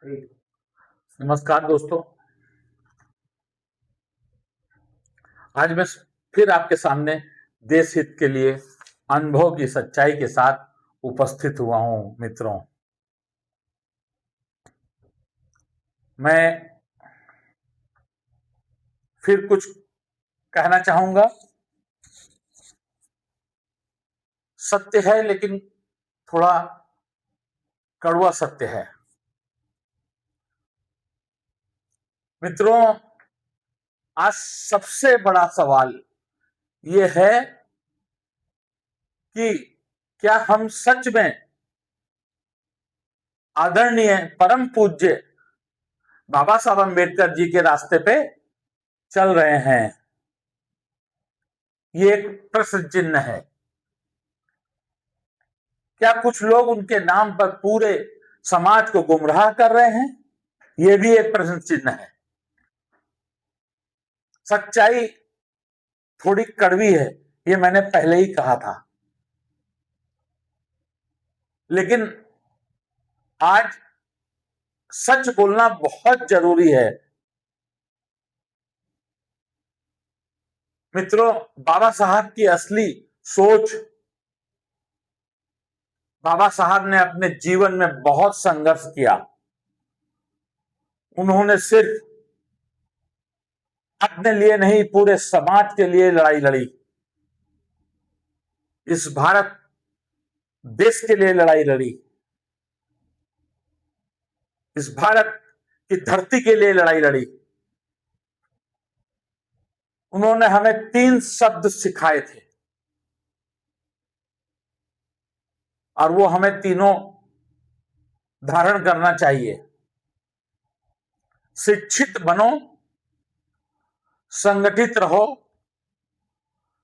नमस्कार दोस्तों। आज मैं फिर आपके सामने देश हित के लिए अनुभव की सच्चाई के साथ उपस्थित हुआ हूं। मित्रों, मैं फिर कुछ कहना चाहूंगा। सत्य है, लेकिन थोड़ा कड़वा सत्य है। मित्रों, आज सबसे बड़ा सवाल यह है कि क्या हम सच में आदरणीय परम पूज्य बाबा साहब अम्बेडकर जी के रास्ते पे चल रहे हैं? ये एक प्रश्न चिन्ह है। क्या कुछ लोग उनके नाम पर पूरे समाज को गुमराह कर रहे हैं? यह भी एक प्रश्न चिन्ह है। सच्चाई थोड़ी कड़वी है, ये मैंने पहले ही कहा था, लेकिन आज सच बोलना बहुत जरूरी है। मित्रों, बाबा साहब की असली सोच, बाबा साहब ने अपने जीवन में बहुत संघर्ष किया। उन्होंने सिर्फ अपने लिए नहीं, पूरे समाज के लिए लड़ाई लड़ी। इस भारत देश के लिए लड़ाई लड़ी, इस भारत की धरती के लिए लड़ाई लड़ी। उन्होंने हमें 3 शब्द सिखाए थे और वो हमें तीनों धारण करना चाहिए। शिक्षित बनो, संगठित रहो,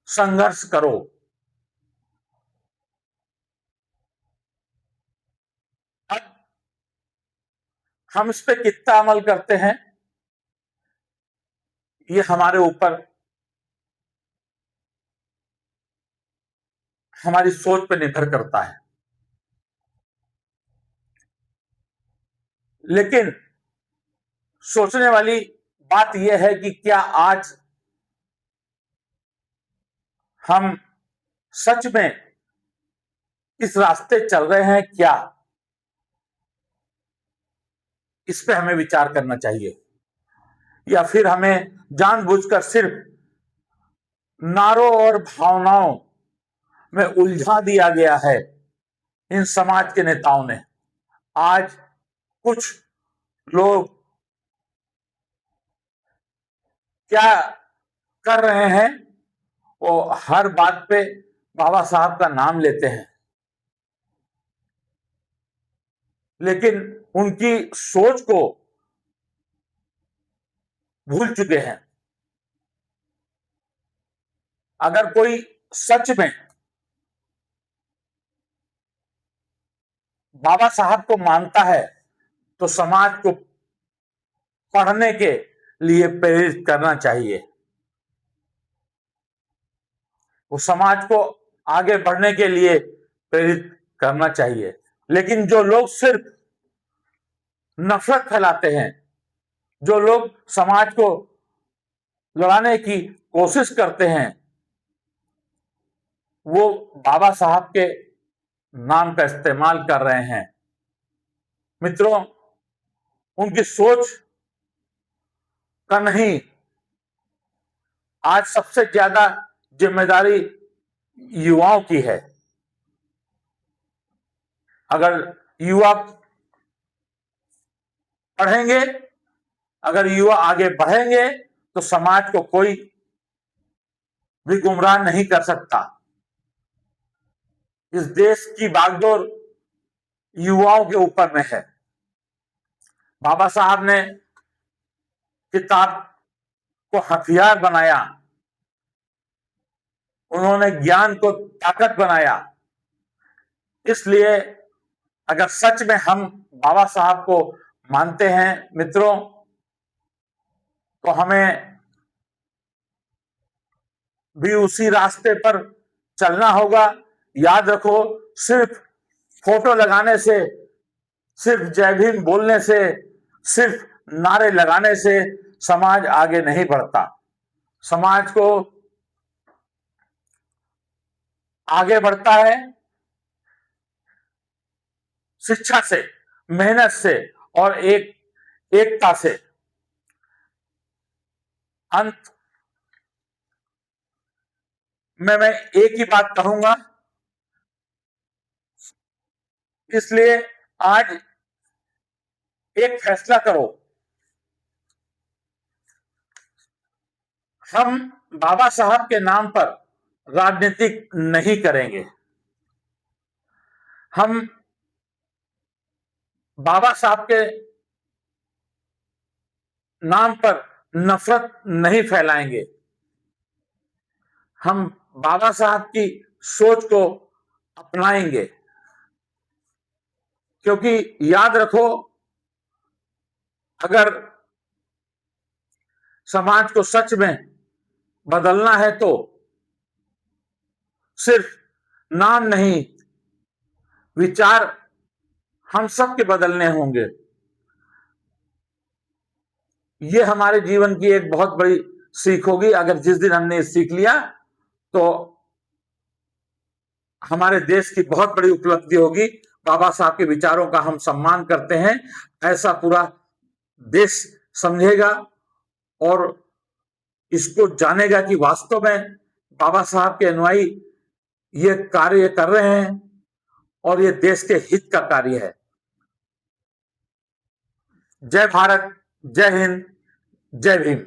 संघर्ष करो। अब हम इस पे कितना अमल करते हैं, ये हमारे ऊपर, हमारी सोच पे निर्भर करता है। लेकिन सोचने वाली बात यह है कि क्या आज हम सच में इस रास्ते चल रहे हैं क्या? इस पे हमें विचार करना चाहिए। या फिर हमें जानबूझकर सिर्फ नारों और भावनाओं में उलझा दिया गया है इन समाज के नेताओं ने। आज कुछ लोग क्या कर रहे हैं, वो हर बात पे बाबा साहब का नाम लेते हैं, लेकिन उनकी सोच को भूल चुके हैं। अगर कोई सच में बाबा साहब को मानता है तो समाज को पढ़ने के लिए प्रेरित करना चाहिए, वो समाज को आगे बढ़ने के लिए प्रेरित करना चाहिए। लेकिन जो लोग सिर्फ नफरत फैलाते हैं, जो लोग समाज को लड़ाने की कोशिश करते हैं, वो बाबा साहब के नाम का इस्तेमाल कर रहे हैं। मित्रों, उनकी सोच का नहीं, आज सबसे ज्यादा जिम्मेदारी युवाओं की है। अगर युवा पढ़ेंगे, अगर युवा आगे बढ़ेंगे, तो समाज को कोई भी गुमराह नहीं कर सकता। इस देश की बागडोर युवाओं के ऊपर में है। बाबा साहब ने किताब को हथियार बनाया, उन्होंने ज्ञान को ताकत बनाया। इसलिए अगर सच में हम बाबा साहब को मानते हैं मित्रों, तो हमें भी उसी रास्ते पर चलना होगा। याद रखो, सिर्फ फोटो लगाने से, सिर्फ जय भीम बोलने से सिर्फ नारे लगाने से समाज आगे नहीं बढ़ता। समाज को आगे बढ़ता है शिक्षा से, मेहनत से और एकता से। अंत में मैं एक ही बात कहूंगा, इसलिए आज एक फैसला करो, हम बाबा साहब के नाम पर राजनीति नहीं करेंगे। हम बाबा साहब के नाम पर नफरत नहीं फैलाएंगे। हम बाबा साहब की सोच को अपनाएंगे, क्योंकि याद रखो, अगर समाज को सच में बदलना है तो सिर्फ नाम नहीं, विचार हम सब के बदलने होंगे। ये हमारे जीवन की एक बहुत बड़ी सीख होगी। अगर जिस दिन हमने सीख लिया तो हमारे देश की बहुत बड़ी उपलब्धि होगी। बाबा साहब के विचारों का हम सम्मान करते हैं, ऐसा पूरा देश समझेगा और इसको जानेगा कि वास्तव में बाबा साहब के अनुयायी ये कार्य कर रहे हैं और ये देश के हित का कार्य है। जय भारत, जय हिंद, जय भीम।